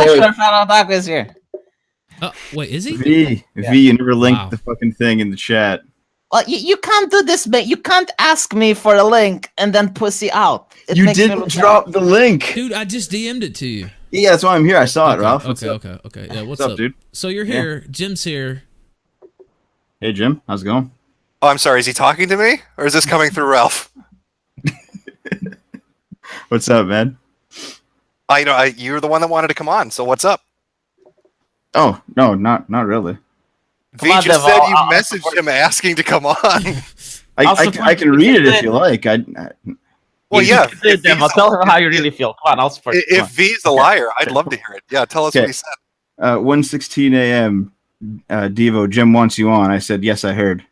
Short-fat otaku is here. Wait, is he? V, you never linked the fucking thing in the chat. Well, you can't do this, mate. You can't ask me for a link and then pussy out. You didn't drop the link. Dude, I just DM'd it to you. Yeah, that's why I'm here. I saw it, Ralph. Okay. Yeah, what's up, dude? So you're here. Jim's here. Hey, Jim. How's it going? Oh, I'm sorry. Is he talking to me? Or is this coming through Ralph? What's up, man? You're the one that wanted to come on, so what's up? Oh, no, not really. V just said you messaged him asking to come on. I can read it if you like. Well, yeah. Tell him how you really feel. Come on, I'll support you. If V's a liar, I'd love to hear it. Yeah, tell us what he said. 1:16 a.m. Devo, Jim wants you on. I said, yes, I heard.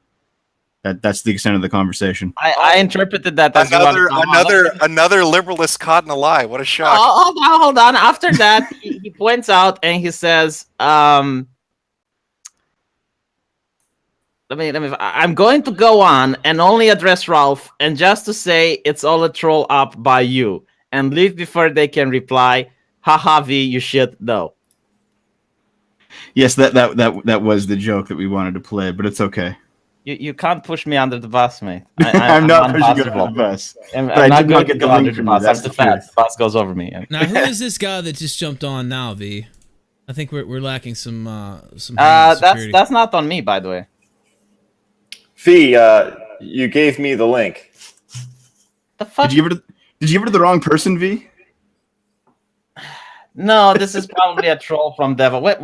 That's the extent of the conversation. I interpreted that as another liberalist caught in a lie. What a shock. Hold on. After that, he points out and he says, I'm going to go on and only address Ralph, and just to say it's all a troll up by you, and leave before they can reply. Haha, V, you shit, though. Yes, that was the joke that we wanted to play, but it's okay. You can't push me under the bus, mate. I'm not pushing you under the bus. I'm not going to go under the bus. I'm the fat. The bus goes over me. Now, who is this guy that just jumped on now, V? I think we're lacking some. That's not on me, by the way. V, you gave me the link. The fuck? Did you give it to the wrong person, V? No, this is probably a troll from Devil. What?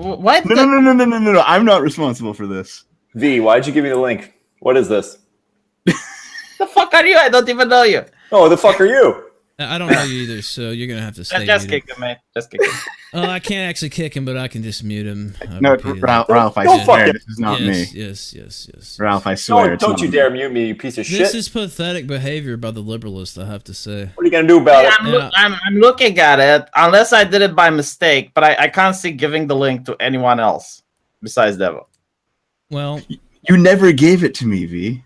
No. I'm not responsible for this. V, why'd you give me the link? What is this? The fuck are you? I don't even know you. Oh, the fuck are you? I don't know you either, so you're gonna have to stay. Just kick him, mate. Just kick him. I can't actually kick him, but I can just mute him. No, Ralph, I swear this is not me. Yes. Ralph, I swear. Don't you dare mute me, you piece of shit. This is pathetic behavior by the liberalists, I have to say. What are you gonna do about it? I'm looking at it, unless I did it by mistake, but I can't see giving the link to anyone else besides Devil. Well, you never gave it to me, V.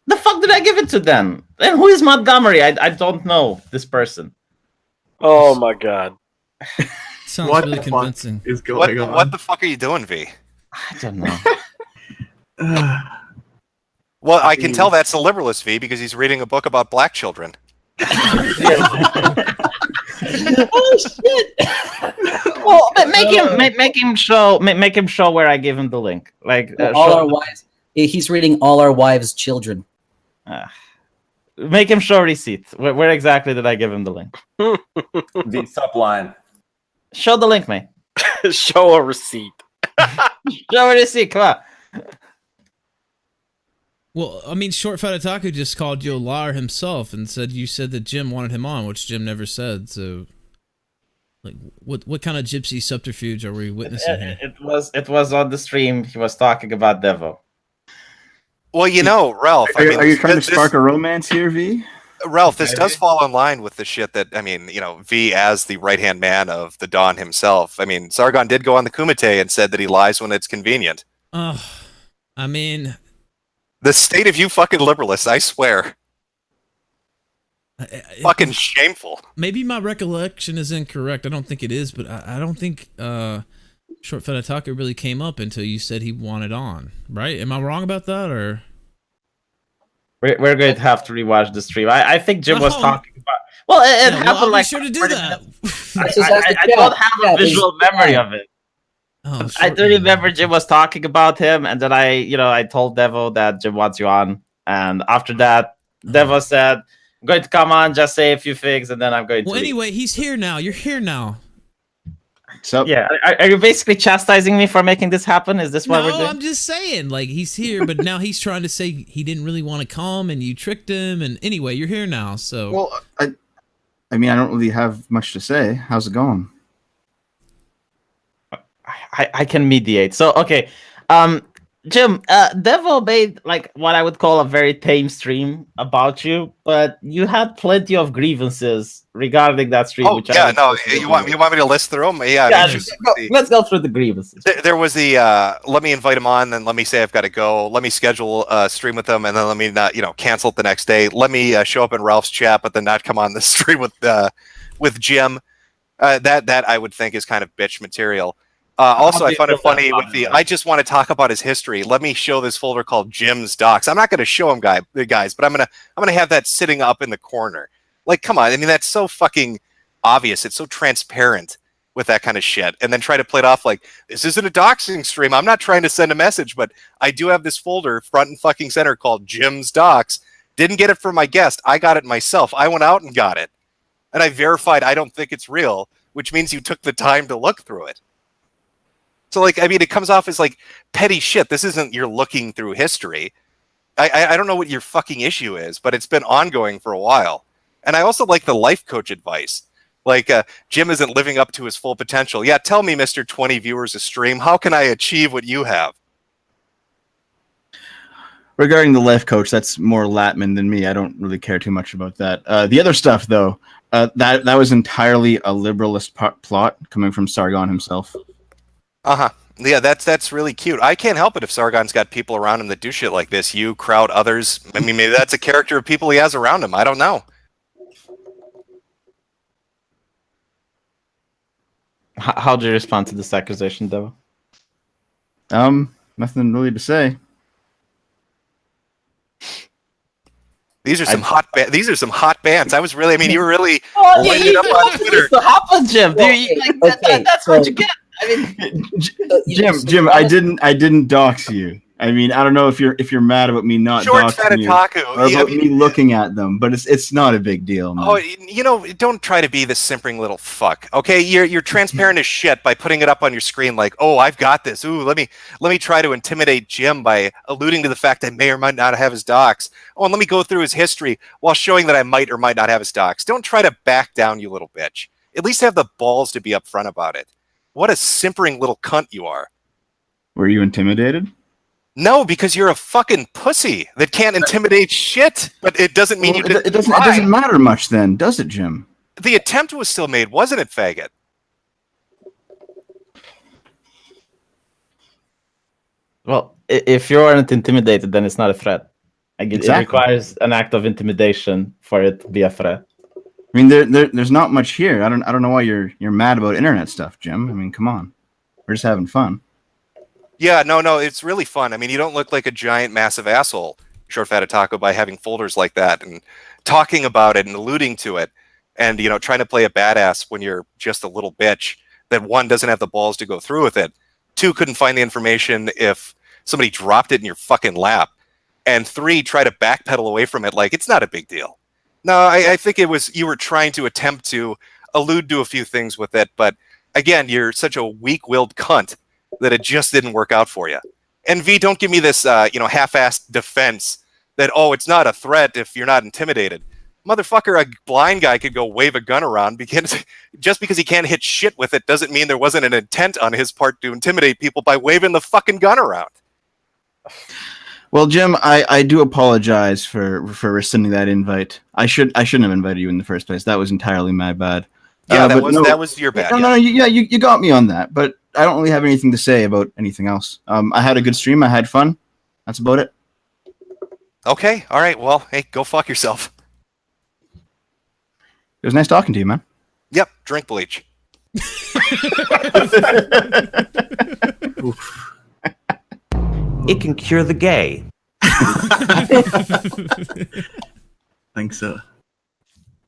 The fuck did I give it to then? And who is Montgomery? I don't know this person. Oh my god. Sounds really convincing. Is going on? What the fuck are you doing, V? I don't know. Well, I can tell that's a liberalist, V, because he's reading a book about black children. Oh shit! Well, make him show where I gave him the link. Like all our wives. He's reading all our wives' children. Make him show receipt. Where exactly did I give him the link? The subline. Show the link, mate. Show a receipt. Show a receipt. Come on. Well, I mean, Short Fat Otaku just called you a liar himself and said you said that Jim wanted him on, which Jim never said. So, like, what kind of gypsy subterfuge are we witnessing here? It was on the stream. He was talking about Devo. Well, you know, Ralph. Are you trying to spark a romance here, V? Ralph, this does fall in line with the shit that, I mean, you know, V as the right-hand man of the Don himself. I mean, Sargon did go on the Kumite and said that he lies when it's convenient. I mean... The state of you fucking liberalists, I swear. Fucking shameful. Maybe my recollection is incorrect. I don't think it is, but I don't think Short Fat Otaku really came up until you said he wanted on, right? Am I wrong about that, or...? We're going to have to rewatch the stream. I think Jim was talking about... Well, it happened like... Sure to do that. I don't have a visual memory of it. Oh, I do remember Jim was talking about him, and then I told Devo that Jim wants you on, and after that, Devo said, "I'm going to come on, just say a few things, and then I'm going to." Well, anyway, he's here now. You're here now. So yeah, are you basically chastising me for making this happen? Is this what we're doing? No, I'm just saying, like, he's here, but now he's trying to say he didn't really want to come, and you tricked him, and anyway, you're here now. So, well, I mean, I don't really have much to say. How's it going? I can mediate. So, okay. Jim, Devo made like what I would call a very tame stream about you, but you had plenty of grievances regarding that stream. Oh, yeah, no, you want me to list through them? Yeah, let's go through the grievances. There was the, let me invite him on, then let me say I've got to go, let me schedule a stream with him, and then let me not, cancel it the next day. Let me show up in Ralph's chat, but then not come on the stream with Jim. That I would think is kind of bitch material. Also, I found it funny with the, I just want to talk about his history. Let me show this folder called Jim's Docs. I'm not going to show him guys, but I'm gonna have that sitting up in the corner. Like, come on. I mean, that's so fucking obvious. It's so transparent with that kind of shit. And then try to play it off like, this isn't a doxing stream. I'm not trying to send a message, but I do have this folder front and fucking center called Jim's Docs. Didn't get it from my guest. I got it myself. I went out and got it. And I verified I don't think it's real, which means you took the time to look through it. So, like, I mean, it comes off as, like, petty shit. This isn't you're looking through history. I don't know what your fucking issue is, but it's been ongoing for a while. And I also like the life coach advice. Like, Jim isn't living up to his full potential. Yeah, tell me, Mr. 20 viewers a stream, how can I achieve what you have? Regarding the life coach, that's more Latman than me. I don't really care too much about that. The other stuff, though, that was entirely a liberalist plot coming from Sargon himself. Uh-huh. Yeah, that's really cute. I can't help it if Sargon's got people around him that do shit like this. You, crowd, others. I mean, maybe that's a character of people he has around him. I don't know. How do you respond to this accusation, though? Nothing really to say. These are some hot bands. I was really, I mean, you were really lighting up on Twitter. What happened, Jim? That's what you get. I mean, Jim, I didn't dox you. I mean, I don't know if you're mad about me not doxing you or about me looking at them, but it's not a big deal, man. Oh, you know, don't try to be this simpering little fuck. Okay, you're transparent as shit by putting it up on your screen like, oh, I've got this. Ooh, let me try to intimidate Jim by alluding to the fact I may or might not have his docs. Oh, and let me go through his history while showing that I might or might not have his docs. Don't try to back down, you little bitch. At least have the balls to be upfront about it. What a simpering little cunt you are. Were you intimidated? No, because you're a fucking pussy that can't intimidate shit. But it doesn't mean you didn't. It doesn't matter much then, does it, Jim? The attempt was still made, wasn't it, faggot? Well, if you aren't intimidated, then it's not a threat. Exactly. It requires an act of intimidation for it to be a threat. I mean, there's not much here. I don't know why you're mad about internet stuff, Jim. I mean, come on, we're just having fun. Yeah, no, it's really fun. I mean, you don't look like a giant, massive asshole, Short Fat Otaku, by having folders like that and talking about it and alluding to it, and trying to play a badass when you're just a little bitch that one doesn't have the balls to go through with it, two couldn't find the information if somebody dropped it in your fucking lap, and three try to backpedal away from it like it's not a big deal. No, I think it was you were trying to attempt to allude to a few things with it, but again, you're such a weak-willed cunt that it just didn't work out for you. And V, don't give me this, half-assed defense that, oh, it's not a threat if you're not intimidated. Motherfucker, a blind guy could go wave a gun around because just because he can't hit shit with it doesn't mean there wasn't an intent on his part to intimidate people by waving the fucking gun around. Well, Jim, I do apologize for rescinding that invite. I shouldn't have invited you in the first place. That was entirely my bad. Yeah, that was your bad. No, you got me on that, but I don't really have anything to say about anything else. I had a good stream. I had fun. That's about it. Okay, all right. Well, hey, go fuck yourself. It was nice talking to you, man. Yep, drink bleach. It can cure the gay. Think so.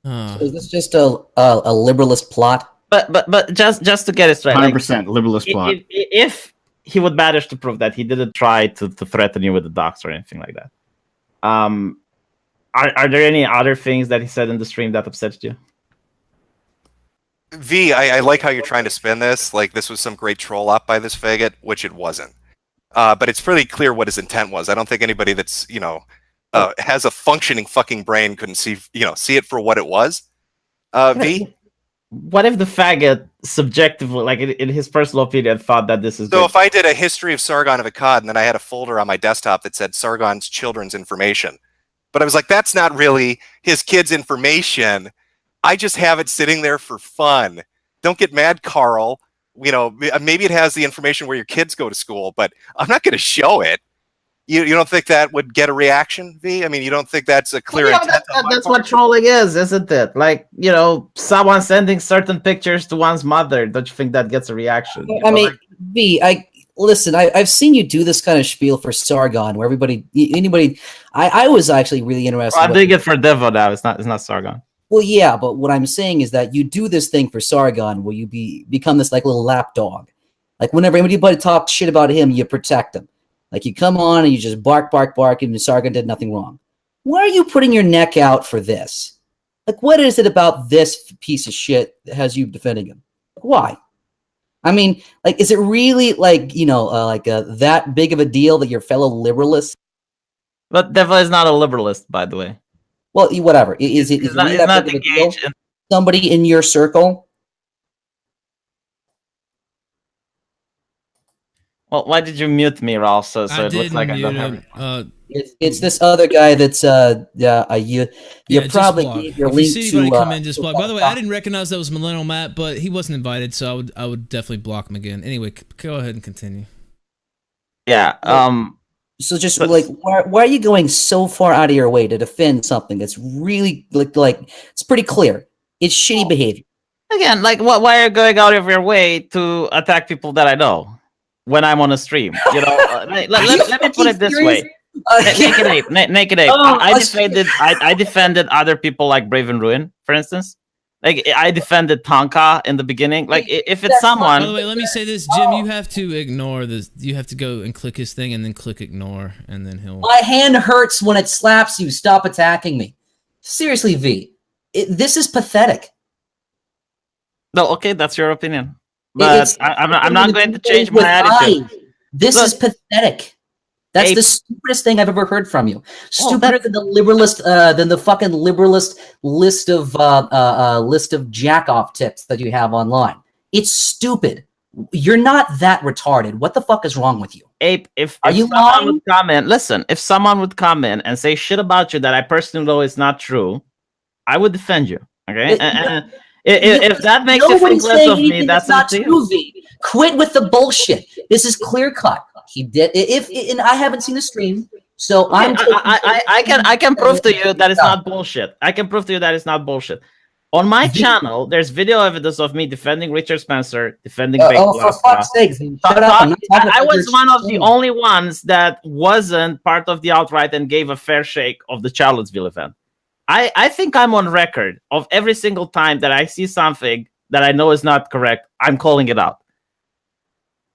So is this just a liberalist plot? But just to get it straight, 100% liberalist plot. If he would manage to prove that he didn't try to threaten you with the docs or anything like that, are there any other things that he said in the stream that upset you? V, I like how you're trying to spin this like this was some great troll up by this faggot, which it wasn't. But it's pretty clear what his intent was. I don't think anybody that's has a functioning fucking brain couldn't see it for what it was. V. What if the faggot subjectively, like in his personal opinion, thought that this is so? Good? If I did a history of Sargon of Akkad and then I had a folder on my desktop that said Sargon's children's information, but I was like, that's not really his kid's information. I just have it sitting there for fun. Don't get mad, Carl. Maybe it has the information where your kids go to school, but I'm not going to show it. You don't think that would get a reaction, V? I mean, you don't think that's a clear intent? That's what trolling is, isn't it? Like, someone sending certain pictures to one's mother. Don't you think that gets a reaction? I mean, V, listen, I've seen you do this kind of spiel for Sargon, where anybody. I was actually really interested. I'm doing it for Devo now. It's not Sargon. Well, yeah, but what I'm saying is that you do this thing for Sargon, where you become this like little lapdog. Like whenever anybody talks shit about him, you protect him. Like you come on and you just bark, and Sargon did nothing wrong. Why are you putting your neck out for this? Like, what is it about this piece of shit that has you defending him? Why? I mean, like, is it really like that big of a deal that your fellow liberalists? But Devo is not a liberalist, by the way. Well, whatever. Is it not engaged in somebody in your circle? Well, why did you mute me, Ralph? So it looks like I don't have. It's this other guy that's you probably gave your link to. Come in, just block. By the way, I didn't recognize that was Millennial Matt, but he wasn't invited, so I would definitely block him again. Anyway, go ahead and continue. Yeah. So just why are you going so far out of your way to defend something that's really like it's pretty clear it's shitty behavior? Again, like why are you going out of your way to attack people that I know when I'm on a stream? Let me put it this way. Naked Ape. I defended other people like Brave and Ruin, for instance. Like I defended Tonka in the beginning. Like if it's someone. By the way, let me say this, Jim. You have to ignore this. You have to go and click his thing and then click ignore, and then he'll. My hand hurts when it slaps you. Stop attacking me. Seriously, V. This is pathetic. No, okay, that's your opinion, but I'm not going to change my attitude. This is pathetic. That's the stupidest thing I've ever heard from you. Stupider than the liberalist, than the fucking liberalist list of jack-off tips that you have online. It's stupid. You're not that retarded. What the fuck is wrong with you? Ape, if someone would come in, listen, if someone would come in and say shit about you that I personally know is not true, I would defend you. Okay? And if that makes you think less of me, that's not true. Quit with the bullshit. This is clear cut. He did. And I haven't seen the stream, so I can prove to you that it's not bullshit. I can prove to you that it's not bullshit. On my channel, there's video evidence of me defending Richard Spencer, defending Big for fuck's sake, shut up. I was one of the only ones that wasn't part of the outright and gave a fair shake of the Charlottesville event. I think I'm on record of every single time that I see something that I know is not correct, I'm calling it out.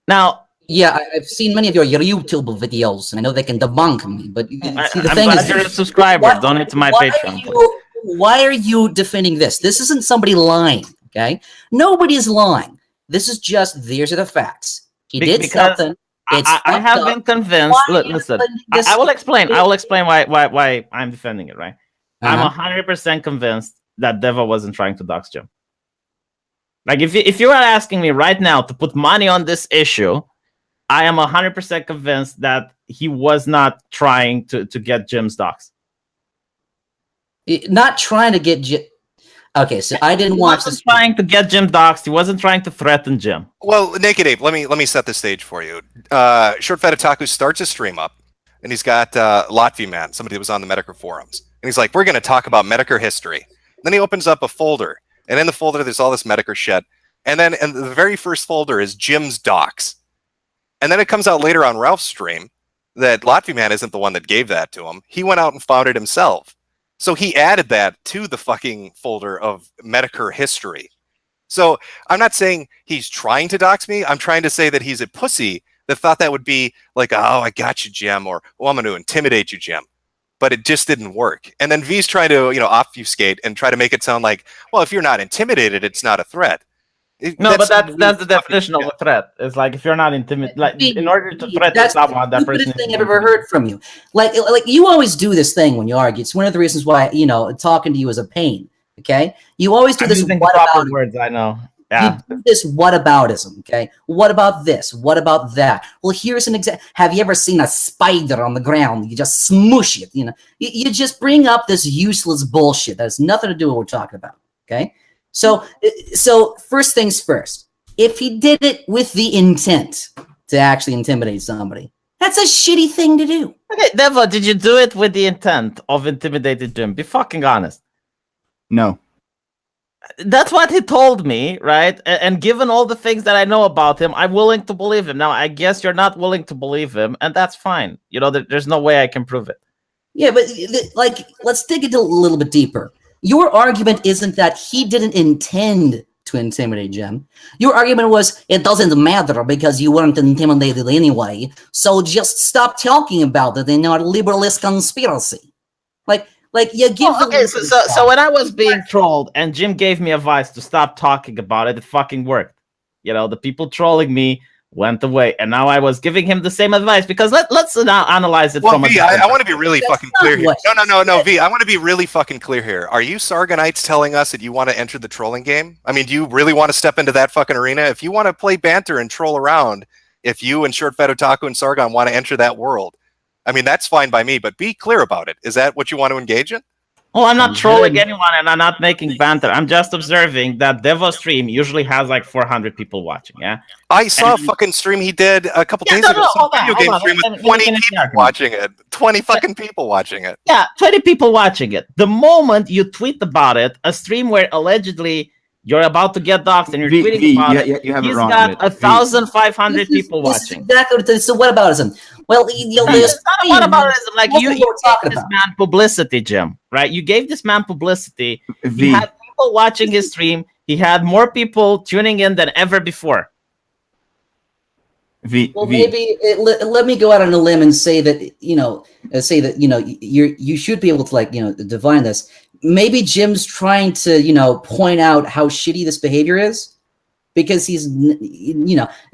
Now, yeah, I've seen many of your YouTube videos, and I know they can debunk me. But see, the thing is, you're a subscriber. Donate to my Patreon. Why are you defending this? This isn't somebody lying. Okay, nobody's lying. This is just these are the facts. He did something. I have been convinced. Listen, I will explain. I will explain why I'm defending it. Right, I'm 100% convinced that Devo wasn't trying to dox Jim. Like if you are asking me right now to put money on this issue, I am 100% convinced that he was not trying to get Jim's docs. Not trying to get Jim. Okay, so I didn't watch this. Trying to get Jim doxed. He wasn't trying to threaten Jim. Well, Naked Ape, let me set the stage for you. Short Fat Otaku starts a stream up, and he's got Latvi Man, somebody that was on the Metokur forums, and he's like, "We're going to talk about Metokur history." And then he opens up a folder, and in the folder there's all this Metokur shit, and then in the very first folder is Jim's docs. And then it comes out later on Ralph's stream that Latvi Man isn't the one that gave that to him. He went out and found it himself. So he added that to the fucking folder of Metokur history. So I'm not saying he's trying to dox me. I'm trying to say that he's a pussy that thought that would be like, oh, I got you, Jim, or oh, I'm going to intimidate you, Jim. But it just didn't work. And then V's trying to, obfuscate and try to make it sound like, well, if you're not intimidated, it's not a threat. No, but that's the definition of a threat. It's like if you're not intimidated, like in order to threaten someone, that person. That's the thing I've ever heard from you. Like you always do this thing when you argue. It's one of the reasons why talking to you is a pain. Okay, you always do this. What about words? I know. Yeah. You do this whataboutism. Okay, what about this? What about that? Well, here's an example. Have you ever seen a spider on the ground? You just smoosh it. You just bring up this useless bullshit that has nothing to do with what we're talking about. Okay. So first things first, if he did it with the intent to actually intimidate somebody, That's a shitty thing to do. Okay, Devo, did you do it with the intent of intimidating Jim? Be fucking honest. No. That's what he told me, right? And given all the things that I know about him, I'm willing to believe him. Now, I guess you're not willing to believe him, and that's fine. You know, there's no way I can prove it. Yeah, but like, let's dig into a little bit deeper. Your argument isn't that he didn't intend to intimidate Jim. Your argument was it doesn't matter because you weren't intimidated anyway, so just stop talking about it in your liberalist conspiracy. Like you give. Okay, so when I was being trolled and Jim gave me advice to stop talking about it, it fucking worked. You know, the people trolling me went away, and now I was giving him the same advice because let's now analyze it from V, I want to be really fucking clear here. No, V, I want to be really fucking clear here. Are you Sargonites telling us that you want to enter the trolling game? I mean, do you really want to step into that fucking arena? If you want to play banter and troll around, if you and Short Fat Otaku and Sargon want to enter that world, I mean, that's fine by me, but be clear about it. Is that what you want to engage in? Oh, I'm not trolling anyone, and I'm not making banter. I'm just observing that Devo stream usually has like 400 people watching, yeah? I saw a fucking stream he did a couple days ago. Video game stream with 20 people watching it. 20 fucking people watching it. Yeah, 20 people watching it. The moment you tweet about it, a stream where allegedly you're about to get doxed and you're tweeting about it, he's got 1,500 people watching. Exactly. So what about him? Well, it's not whataboutism. Like you gave this man publicity, Jim, right? You gave this man publicity. He had people watching his stream. He had more people tuning in than ever before. Maybe let me go out on a limb and say that you should be able to divine this. Maybe Jim's trying to point out how shitty this behavior is because he's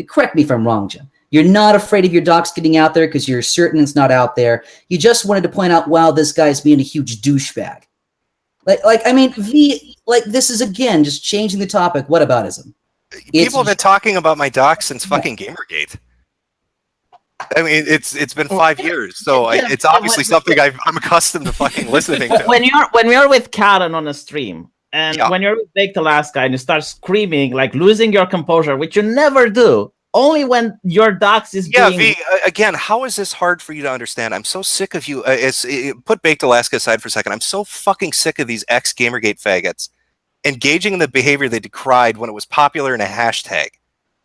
correct me if I'm wrong, Jim. You're not afraid of your docs getting out there because you're certain it's not out there. You just wanted to point out, wow, this guy's being a huge douchebag. This is again just changing the topic. Whataboutism? People have been talking about my docs since fucking Gamergate. I mean, it's been 5 years, so it's obviously something I'm accustomed to fucking listening to. When you're with Karen on a stream, and when you're with Baked Alaska and you start screaming, like losing your composure, which you never do. Only when your docs is being... V, again, how is this hard for you to understand? I'm so sick of you. Put Baked Alaska aside for a second. I'm so fucking sick of these ex-Gamergate faggots engaging in the behavior they decried when it was popular in a hashtag.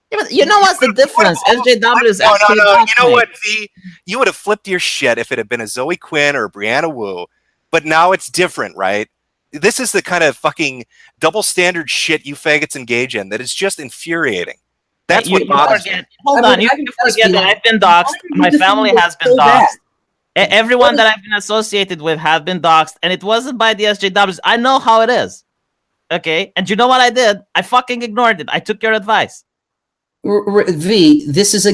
Yeah, but you know what's the difference? SJW is No. You know what, V? You would have flipped your shit if it had been a Zoe Quinn or a Brianna Wu. But now it's different, right? This is the kind of fucking double standard shit you faggots engage in that is just infuriating. That's what bothers me. Hold on, you forget that I've been doxxed. My family has been doxxed. Everyone that I've been associated with have been doxxed, and it wasn't by the SJWs. I know how it is. Okay? And you know what I did? I fucking ignored it. I took your advice. V, this is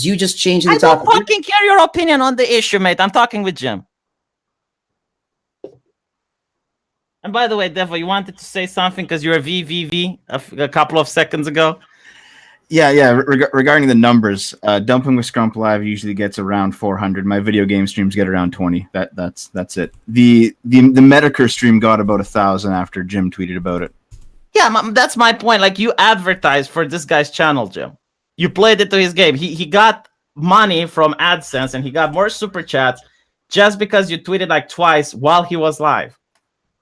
you just changing the topic. I don't fucking care your opinion on the issue, mate. I'm talking with Jim. And by the way, Devo, you wanted to say something because you were VVV a couple of seconds ago? Yeah. Regarding the numbers, Dumping with Scrump Live usually gets around 400. My video game streams get around 20. That's it. The Metokur stream got about 1,000 after Jim tweeted about it. Yeah, that's my point. Like, you advertised for this guy's channel, Jim. You played it to his game. He got money from AdSense and he got more super chats just because you tweeted like twice while he was live.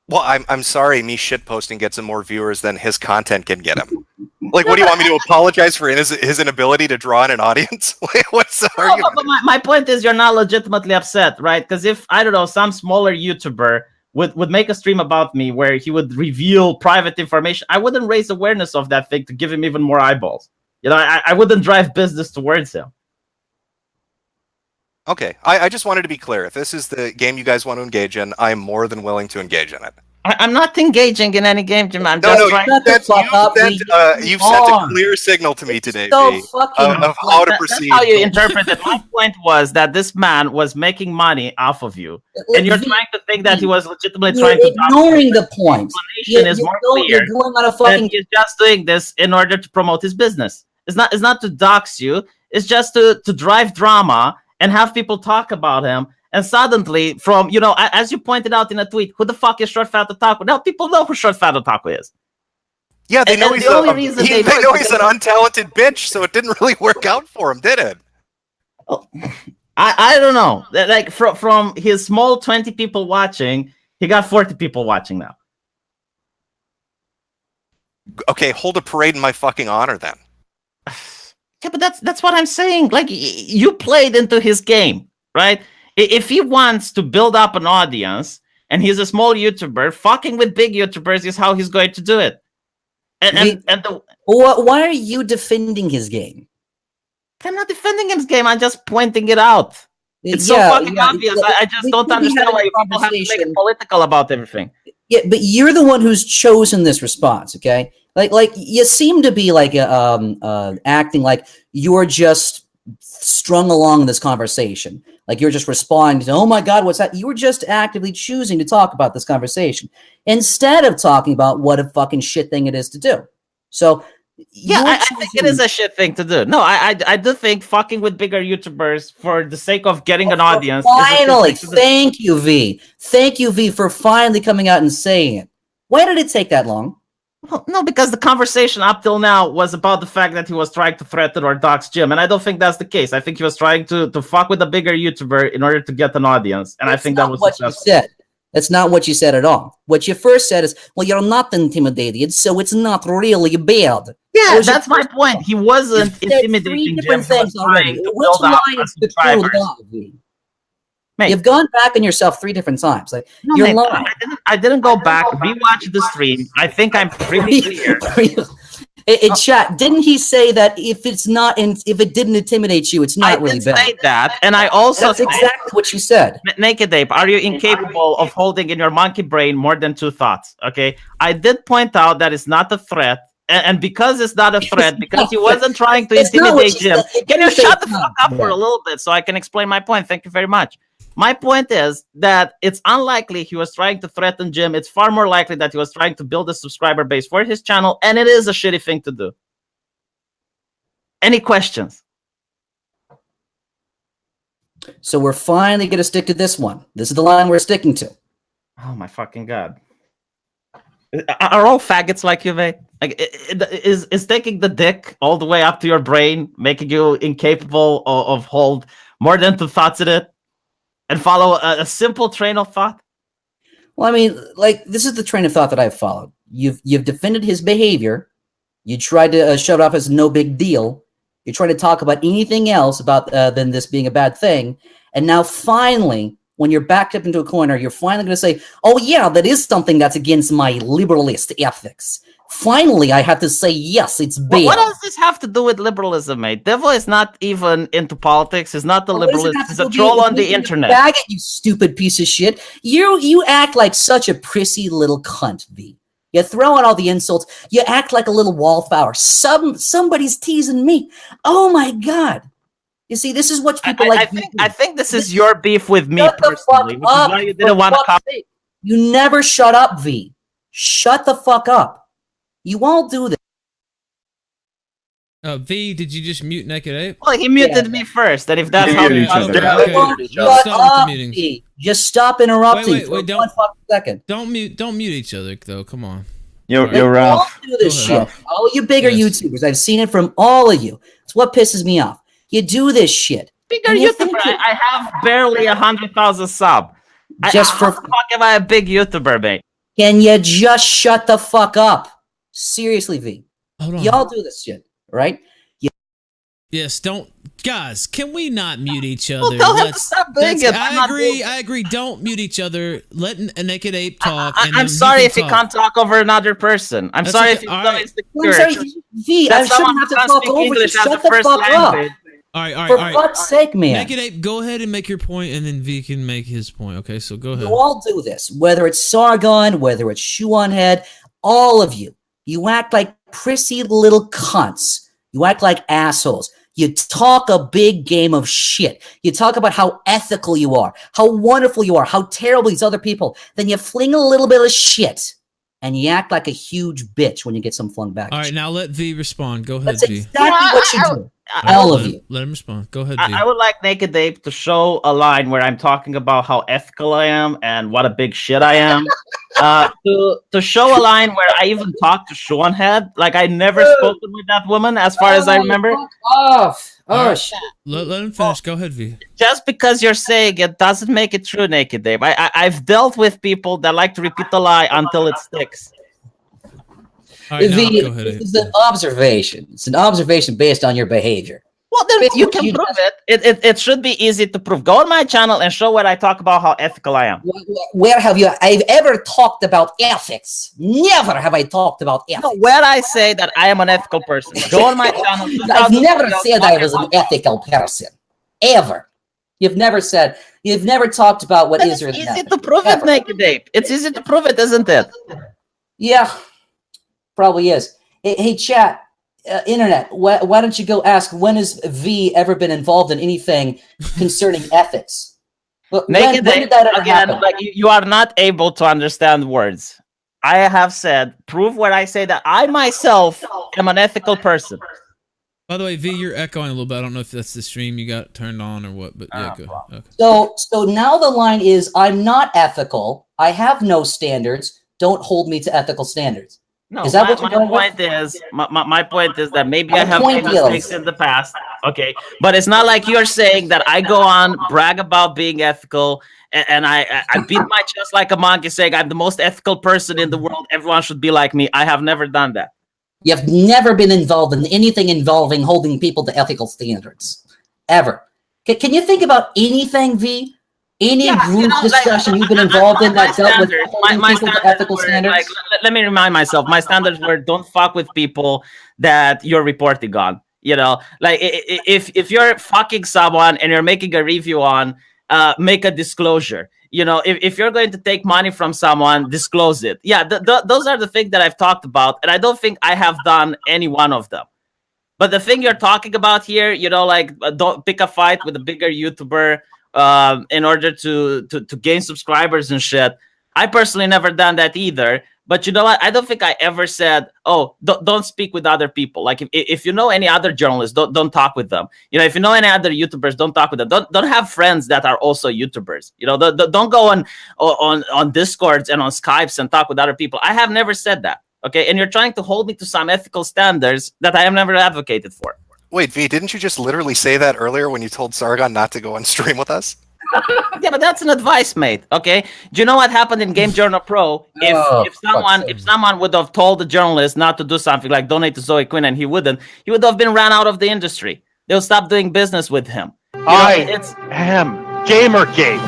Well, I'm sorry, me shitposting gets him more viewers than his content can get him. Like, what do you want me to apologize for his inability to draw in an audience? What's the argument? But my point is you're not legitimately upset, right? Because if, I don't know, some smaller YouTuber would make a stream about me where he would reveal private information, I wouldn't raise awareness of that thing to give him even more eyeballs. You know, I wouldn't drive business towards him. Okay, I just wanted to be clear. If this is the game you guys want to engage in, I'm more than willing to engage in it. I'm not engaging in any game, Jim. You've sent a clear signal to me today, of how to proceed. That's how you interpret it. My point was that this man was making money off of you, and you're trying to think that he was legitimately trying to... ignoring the point. Is more clear that he's just doing this in order to promote his business. It's not to dox you. It's just to drive drama and have people talk about him. And suddenly, from, you know, as you pointed out in a tweet, who the fuck is Short Fat Otaku? Now people know who Short Fat Otaku is. Yeah, they know he's an untalented bitch, so it didn't really work out for him, did it? Oh, I don't know. Like from his small 20 people watching, he got 40 people watching now. Okay, hold a parade in my fucking honor then. Yeah, but that's what I'm saying. Like, you played into his game, right? If he wants to build up an audience and he's a small YouTuber, fucking with big YouTubers is how he's going to do it. Why are you defending his game? I'm not defending his game. I'm just pointing it out. It's so fucking obvious. I just don't understand why people have to make it political about everything. Yeah, but you're the one who's chosen this response, okay? Like you seem to be like acting like you're just strung along in this conversation. Like you're just responding to, oh my God, what's that? You were just actively choosing to talk about this conversation instead of talking about what a fucking shit thing it is to do. So yeah, I think it is a shit thing to do. No, I do think fucking with bigger YouTubers for the sake of getting an audience. Finally, thank you, V. Thank you, V, for finally coming out and saying it. Why did it take that long? Well, no, because the conversation up till now was about the fact that he was trying to threaten or dox Jim, and I don't think that's the case. I think he was trying to fuck with a bigger YouTuber in order to get an audience, and I think that was what you said. That's not what you said at all. What you first said is, well, you're not intimidated, so it's not really bad. Yeah, that's my point. He wasn't intimidating Jim. Things already. Which line is the true love? You've gone back on yourself 3 different times. Like no, you're lying. I didn't go back. Rewatch the stream. I think I'm pretty clear. In chat, didn't he say that if it didn't intimidate you, it's not really bad? I did say that, and I also that's exactly what you said. Naked Ape, are you incapable of holding in your monkey brain more than 2 thoughts? Okay, I did point out that it's not a threat. And because it's not a threat, because he wasn't trying to intimidate Jim, can you shut the fuck up for a little bit so I can explain my point? Thank you very much. My point is that it's unlikely he was trying to threaten Jim. It's far more likely that he was trying to build a subscriber base for his channel, and it is a shitty thing to do. Any questions? So we're finally going to stick to this one. This is the line we're sticking to. Oh my fucking God. Are all faggots like you, mate? Like, is taking the dick all the way up to your brain, making you incapable of hold more than 2 thoughts in it? And follow a simple train of thought? Well, I mean, like, this is the train of thought that I've followed. You've defended his behavior. You tried to shut off as no big deal. You tried to talk about anything else about than this being a bad thing. And now finally, when you're backed up into a corner, you're finally going to say, oh yeah, that is something that's against my liberalist ethics. Finally, I have to say, yes, it's bad. What does this have to do with liberalism, mate? Devo is not even into politics. He's not the liberalist. He's a troll on the internet. Faggot, you stupid piece of shit. You act like such a prissy little cunt, V. You throw out all the insults. You act like a little wallflower. Somebody's teasing me. Oh, my God. You see, this is what people like. I think this is your beef with me personally, which is why you didn't want to comment. You never shut up, V. Shut the fuck up. You won't do this. V, did you just mute Naked Ape? Well, he muted me first, and if that's how you just stop interrupting for wait, 1 fucking second. Don't mute each other, though. Come on. You're Ralph. Don't do this shit. All you bigger YouTubers, I've seen it from all of you. It's what pisses me off. You do this shit. Bigger YouTuber. I have barely 100,000 subs. Just for fuck am I a big YouTuber, mate? Can you just shut the fuck up? Seriously, V. Hold on. Y'all do this shit, right? Yes, don't. Guys, can we not mute each other? Well, tell him to stop doing it. I agree. Don't mute each other. Let a Naked Ape talk. I'm sorry if he can't talk over another person. I'm sorry if he's so insecure. V, I shouldn't have to talk over you. Shut the fuck up. All right. For fuck's sake, man. Naked Ape, go ahead and make your point, and then V can make his point. Okay, so go ahead. You all do this, whether it's Sargon, whether it's Shoe on Head, all of you. You act like prissy little cunts. You act like assholes. You talk a big game of shit. You talk about how ethical you are, how wonderful you are, how terrible these other people. Then you fling a little bit of shit, and you act like a huge bitch when you get some flung back. All right, now let V respond. Go ahead, That's V. Exactly what you do. All of you. Let him respond. Go ahead, V. I would like Naked Ape to show a line where I'm talking about how ethical I am and what a big shit I am. To show a line where I even talked to Sean Head. Like, I never spoken with that woman, as far as I remember. Fuck off. Oh, shit. Let him finish. Go ahead, V. Just because you're saying it doesn't make it true, Naked Dave. I've dealt with people that like to repeat the lie until it sticks. All right, V, go ahead. it's an observation. It's an observation based on your behavior. Well, then you can prove it. It should be easy to prove. Go on my channel and show where I talk about how ethical I am. Where have I've ever talked about ethics? Never have I talked about ethics. No, where I say that I am an ethical person. Go on my channel. I've never said I was an ethical person. Ever. You've never talked about what is or is easy to prove it, Naked Dave. It's easy to prove it, isn't it? Yeah, probably is. Hey, chat. Internet, why don't you go ask when has V ever been involved in anything concerning ethics? When did that ever happen? Like you are not able to understand words. I have said, prove where I say that I myself am an ethical person. By the way, V, you're echoing a little bit. I don't know if that's the stream you got turned on or what, but yeah, go ahead. Okay. So now the line is, I'm not ethical. I have no standards. Don't hold me to ethical standards. No, is that what my point is that maybe I have made mistakes in the past. Okay, but it's not like you're saying that I go on brag about being ethical and I beat my chest like a monkey saying I'm the most ethical person in the world. Everyone should be like me. I have never done that. You've never been involved in anything involving holding people to ethical standards, ever. Can you think about anything, V? Any group discussion you've been involved in that dealt with holding people to ethical standards? Like, let me remind myself, my standards were don't fuck with people that you're reporting on. You know, like if you're fucking someone and you're making a review on, make a disclosure. You know, if you're going to take money from someone, disclose it. Yeah, those are the things that I've talked about, and I don't think I have done any one of them. But the thing you're talking about here, you know, like don't pick a fight with a bigger YouTuber in order to gain subscribers and shit. I personally never done that either. But you know what? I don't think I ever said, "Oh, don't speak with other people." Like if you know any other journalists, don't talk with them. You know, if you know any other YouTubers, don't talk with them. Don't have friends that are also YouTubers. You know, don't go on Discords and on Skypes and talk with other people. I have never said that. Okay, and you're trying to hold me to some ethical standards that I have never advocated for. Wait, V, didn't you just literally say that earlier when you told Sargon not to go on stream with us? Yeah, but that's an advice, mate. Okay, do you know what happened in Game Journal Pro? If someone would have told the journalist not to do something like donate to Zoe Quinn and he would have been ran out of the industry. They'll stop doing business with him. I am Gamergate.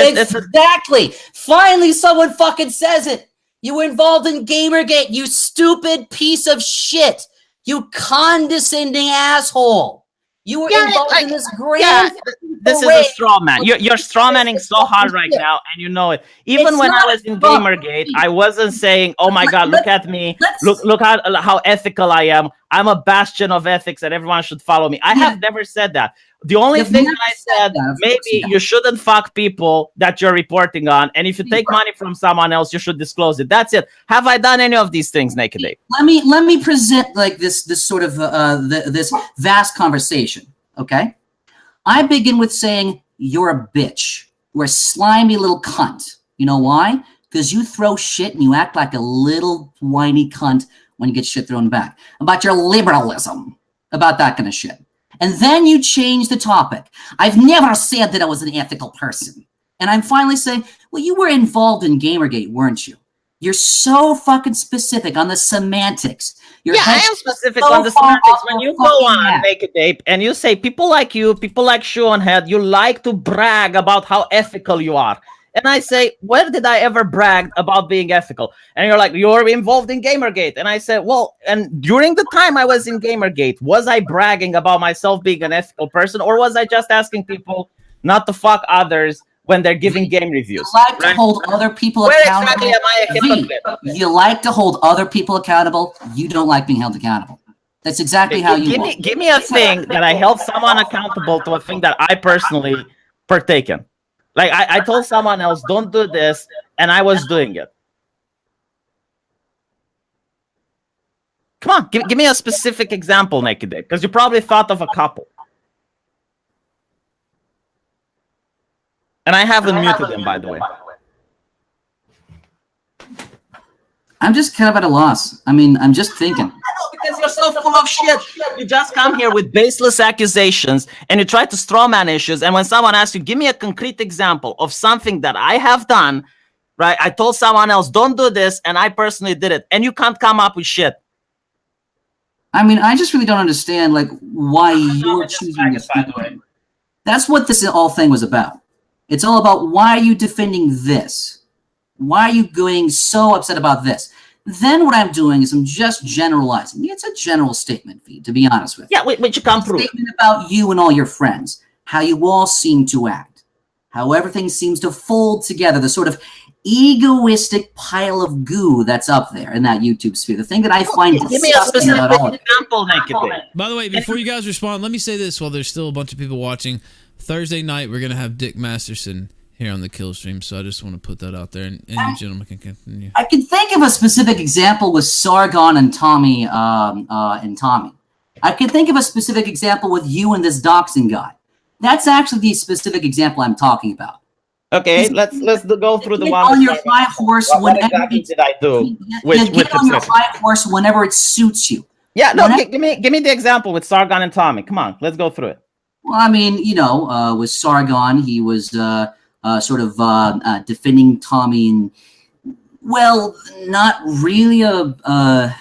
Exactly. Finally, someone fucking says it. You were involved in Gamergate, you stupid piece of shit. You condescending asshole. You were involved in this grand this is a straw man. You're straw manning so hard right now, and you know it. Even when I was in Gamergate, I wasn't saying, "Oh my God, look at me! Look how ethical I am. I'm a bastion of ethics, and everyone should follow me." I have never said that. The only thing that I said, maybe you shouldn't fuck people that you're reporting on, and if you take money from someone else, you should disclose it. That's it. Have I done any of these things, Naked Dave? Let me present like this sort of this vast conversation. Okay, I begin with saying you're a bitch. You're a slimy little cunt. You know why? Because you throw shit and you act like a little whiny cunt when you get shit thrown back about your liberalism, about that kind of shit. And then you change the topic. I've never said that I was an ethical person. And I'm finally saying, well, you were involved in Gamergate, weren't you? You're so fucking specific on the semantics. I am specific on the semantics. When you go on Naked Dave and you say people like you, people like Shonehead, you like to brag about how ethical you are. And I say, where did I ever brag about being ethical? And you're like, you're involved in Gamergate. And I said, well, and during the time I was in Gamergate, was I bragging about myself being an ethical person? Or was I just asking people not to fuck others when they're giving game reviews? You like to hold other people accountable. Exactly am I a hypocrite? You like to hold other people accountable. You don't like being held accountable. That's exactly how you want. Give me a thing that I held someone accountable to a thing that I personally partaken. Like I told someone else, don't do this, and I was doing it. Come on, give me a specific example, Naked Dave, because you probably thought of a couple. And I haven't muted them, by the way. I'm just kind of at a loss. I mean, I'm just thinking. Because you're so full of shit. You just come here with baseless accusations and you try to strawman issues. And when someone asks you, give me a concrete example of something that I have done, right? I told someone else, don't do this, and I personally did it. And you can't come up with shit. I mean, I just really don't understand, like, why you're choosing this. That's what this whole thing was about. It's all about why are you defending this? Why are you getting so upset about this? Then what I'm doing is I'm just generalizing. It's a general statement, V, to be honest with you. Yeah, which you can't prove. It's a statement about you and all your friends, how you all seem to act, how everything seems to fold together, the sort of egoistic pile of goo that's up there in that YouTube sphere. The thing that I find give me a specific example, By the way, before you guys respond, let me say this while there's still a bunch of people watching. Thursday night, we're going to have Dick Masterson here on the Killstream, so I just want to put that out there, and you gentlemen can continue. I can think of a specific example with Sargon and Tommy. I can think of a specific example with you and this doxing guy. That's actually the specific example I'm talking about. Okay, let's go through the one. On your high horse what exactly did I do? Get on your high horse whenever it suits you. Yeah, no, give me the example with Sargon and Tommy. Come on, let's go through it. Well, I mean, with Sargon, he was sort of defending Tommy in, well, not really a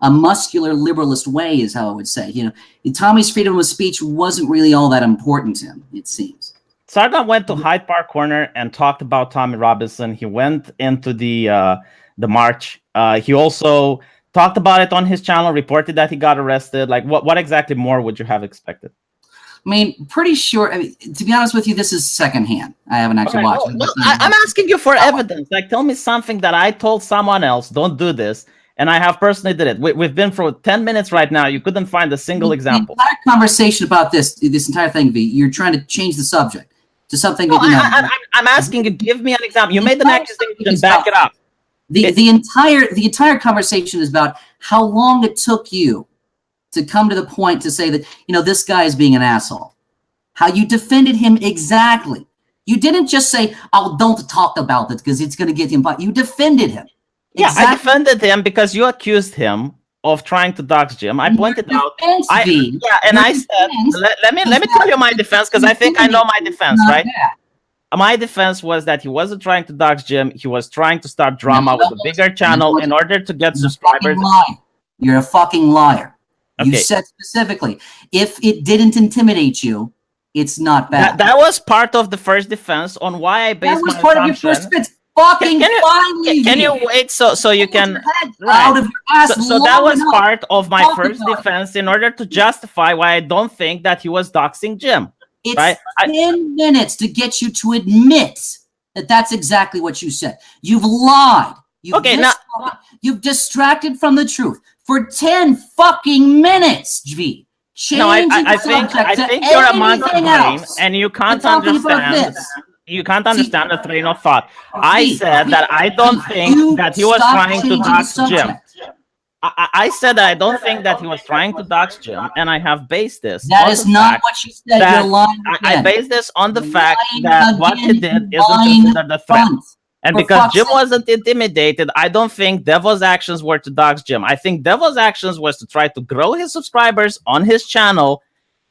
muscular liberalist way, is how I would say. Tommy's freedom of speech wasn't really all that important to him, it seems. Sargon went to Hyde Park Corner and talked about Tommy Robinson. He went into the march. He also talked about it on his channel, reported that he got arrested. Like, what exactly more would you have expected? I mean, pretty sure. I mean, to be honest with you, this is secondhand. I haven't actually watched it. No, I'm asking you for evidence. Like, tell me something that I told someone else, don't do this, and I have personally did it. We've been for 10 minutes right now. You couldn't find a single example. The entire conversation about this entire thing, V, you're trying to change the subject to something that, I'm asking you, give me an example. You made an accusation, back it up. The entire conversation is about how long it took you to come to the point to say that, this guy is being an asshole. How you defended him exactly. You didn't just say, oh, don't talk about it because it's going to get him. But you defended him. Yeah, exactly. I defended him because you accused him of trying to dox Jim. I pointed out. I said, let me tell you my defense because I think I know my defense, right? My defense was that he wasn't trying to dox Jim. He was trying to start drama with a bigger channel in order to get subscribers. You're a fucking liar. Okay. You said specifically, if it didn't intimidate you, it's not bad. That was part of the first defense on why I based my assumption. That was part of your first defense. Can you wait so you can out of your ass so that was part of my first defense in order to justify why I don't think that he was doxing Jim. It's right? 10 minutes to get you to admit that that's exactly what you said. You've lied. You've distracted from the truth for 10 fucking minutes, V. No, I think you're a monkey brain and you can't understand. You can't understand the train of thought. I said that I don't think that he was trying to dox Jim. I said that I don't think that he was trying to dox Jim, and I have based this. That is not what you said. You're lying again. I based this on the fact that what he did isn't considered a threat. And because Jim wasn't intimidated, I don't think Devo's actions were to dox Jim. I think Devo's actions was to try to grow his subscribers on his channel.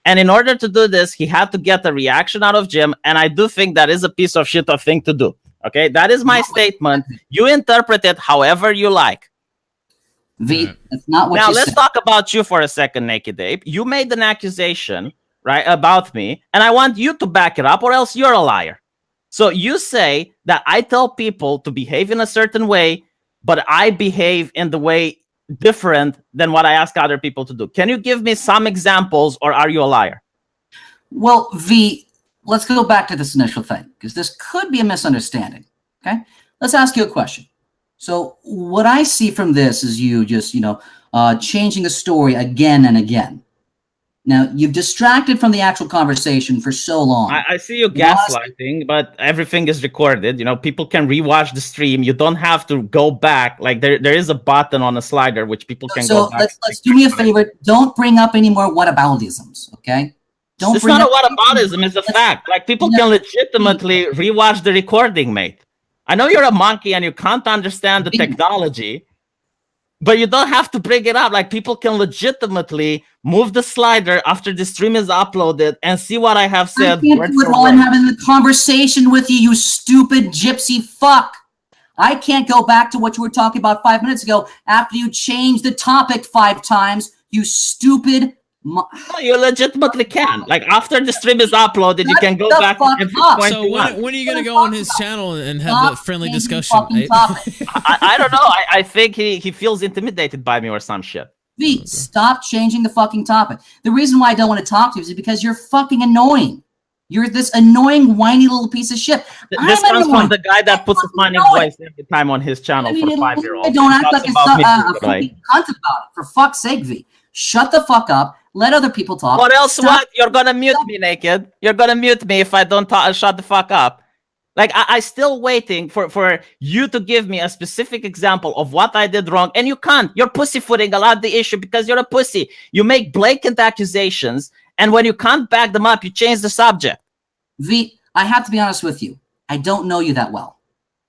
And in order to do this, he had to get a reaction out of Jim. And I do think that is a piece of shit of thing to do. Okay, that is my statement. You interpret it however you like. V, that's not what you said. Now let's talk about you for a second, Naked Ape. You made an accusation, right, about me, and I want you to back it up, or else you're a liar. So you say that I tell people to behave in a certain way, but I behave in the way different than what I ask other people to do. Can you give me some examples, or are you a liar? Well, V, let's go back to this initial thing, because this could be a misunderstanding. Okay, let's ask you a question. So what I see from this is you just, changing the story again and again. Now, you've distracted from the actual conversation for so long. I see you gaslighting, but everything is recorded. People can rewatch the stream. You don't have to go back. Like, there is a button on the slider which people can go back. So let's do me a favor. Don't bring up any more whataboutisms, okay? It's not a whataboutism. It's a fact. Like, people can legitimately rewatch the recording, mate. I know you're a monkey and you can't understand the technology. But you don't have to bring it up. Like, people can legitimately move the slider after the stream is uploaded and see what I have said. I can't do it while I'm having the conversation with you, you stupid gypsy fuck. I can't go back to what you were talking about 5 minutes ago after you changed the topic 5 times, you stupid. No, you legitimately can. Like, after the stream is uploaded, you can go back and point. So when are you gonna go on his channel and have a friendly discussion? I don't know. I think he feels intimidated by me or some shit. V, stop changing the fucking topic. The reason why I don't want to talk to you is because you're fucking annoying. You're this annoying, whiny little piece of shit. This comes from the guy that puts a funny voice every time on his channel for 5-year-olds. Don't act like a fucking cunt about it. For fuck's sake, V. Shut the fuck up. Let other people talk. What else? What? You're gonna mute me, Naked. You're gonna mute me if I don't talk. Shut the fuck up. Like, I still waiting for you to give me a specific example of what I did wrong, and you can't. You're pussyfooting a lot of the issue because you're a pussy. You make blatant accusations, and when you can't back them up, you change the subject. V, I have to be honest with you. I don't know you that well.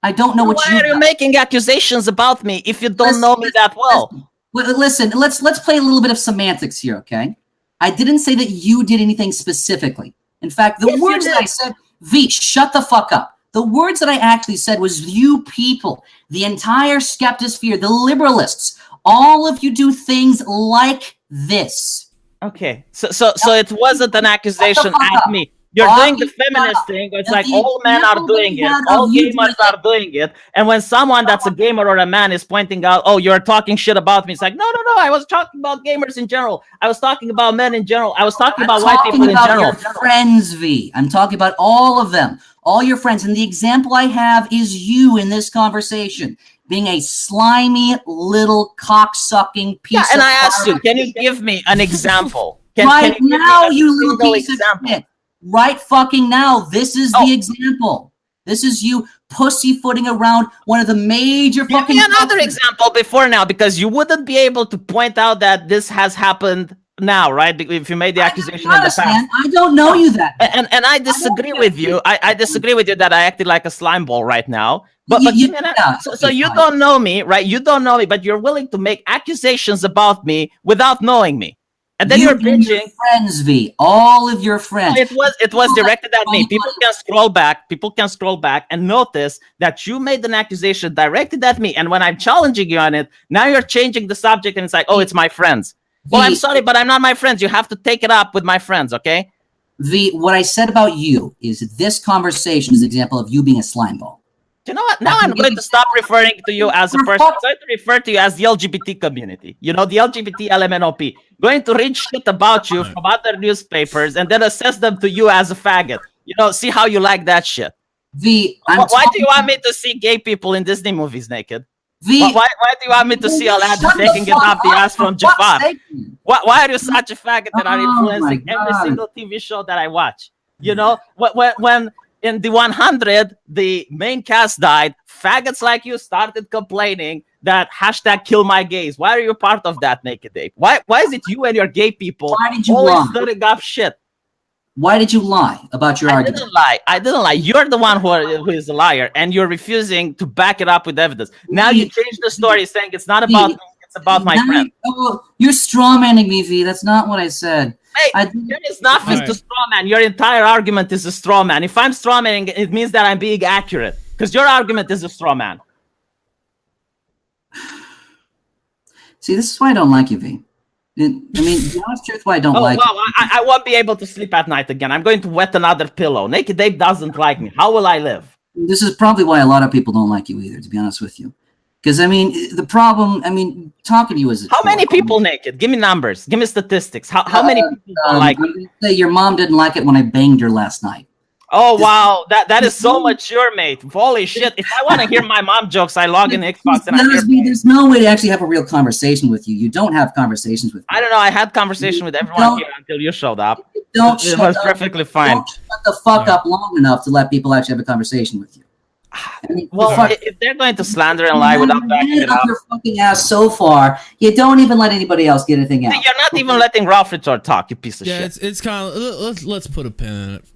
I don't know what Why are you making accusations about me if you don't know me that well? Listen, let's play a little bit of semantics here, okay? I didn't say that you did anything specifically. In fact, the words that I said, V, shut the fuck up. The words that I actually said was you people, the entire skeptosphere, the liberalists, all of you do things like this. Okay, so it wasn't an accusation at me. You're doing the feminist thing. It's like all men are doing it. All gamers are doing it. And when someone that's a gamer or a man is pointing out, oh, you're talking shit about me, it's like, no. I was talking about gamers in general. I was talking about men in general. I was talking about white people in general. Your friends, V. I'm talking about all of them. All your friends. And the example I have is you in this conversation. Being a slimy little cock-sucking piece of... Yeah, and I asked you, can you give me an example? Right now, you little piece of shit. Right fucking now, this is the example. This is you pussyfooting around one of the major fucking... Give me another example before now, because you wouldn't be able to point out that this has happened now, right? If you made the accusation in the past. I don't know you that. And I disagree with you. I disagree with you that I acted like a slime ball right now. But so you don't know me, right? You don't know me, but you're willing to make accusations about me without knowing me. And then you're bitching. Your friends, V. All of your friends. It was directed at me. People can scroll back. People can scroll back and notice that you made an accusation directed at me. And when I'm challenging you on it, now you're changing the subject and it's like, oh, it's my friends. Well, I'm sorry, but I'm not my friends. You have to take it up with my friends, okay? V, what I said about you is this conversation is an example of you being a slime ball. You know what? Now I'm going to stop referring to you as a person. I'm going to refer to you as the LGBT community. You know, the LGBT LMNOP. Going to read shit about you from other newspapers and then assess them to you as a faggot. You know, see how you like that shit. V, why do you want me to see gay people in Disney movies naked? V, why do you want me to see Aladdin taking it off the ass from Jafar? Why are you such a faggot that are influencing every single TV show that I watch? You know, when in the 100, the main cast died, faggots like you started complaining that hashtag kill my gays. Why are you part of that, Naked Ape? Why is it you and your gay people always stirring up shit? Why did you lie about your argument? I didn't lie. You're the one who is a liar, and you're refusing to back it up with evidence. Now you change the story saying it's not about me, it's about my friend. You're strawmanning me, V. That's not what I said. Hey, there is nothing to straw man. Your entire argument is a straw man. If I'm straw manning, it means that I'm being accurate. Because your argument is a straw man. See, this is why I don't like you, V. I mean, the honest truth why I don't like you. I won't be able to sleep at night again. I'm going to wet another pillow. Naked Ape doesn't like me. How will I live? This is probably why a lot of people don't like you either, to be honest with you. Because, I mean, the problem, I mean, talking to you is... How many people naked? Give me numbers. Give me statistics. How many people don't like me? I'm going to say your mom didn't like it when I banged her last night. Oh, wow. That is so mature, mate. Holy shit. If I want to hear my mom jokes, I log in Xbox and I hear... There's no way to actually have a real conversation with you. You don't have conversations with me. I don't know. I had conversation with everyone here until you showed up. It was perfectly fine. Don't shut the fuck up long enough to let people actually have a conversation with you. I mean, well, if they're going to slander and lie without backing it up, your fucking ass so far, you don't even let anybody else get anything out. You're not even letting Ralph Retort talk, you piece of shit. Yeah, it's kind of. Let's put a pin in it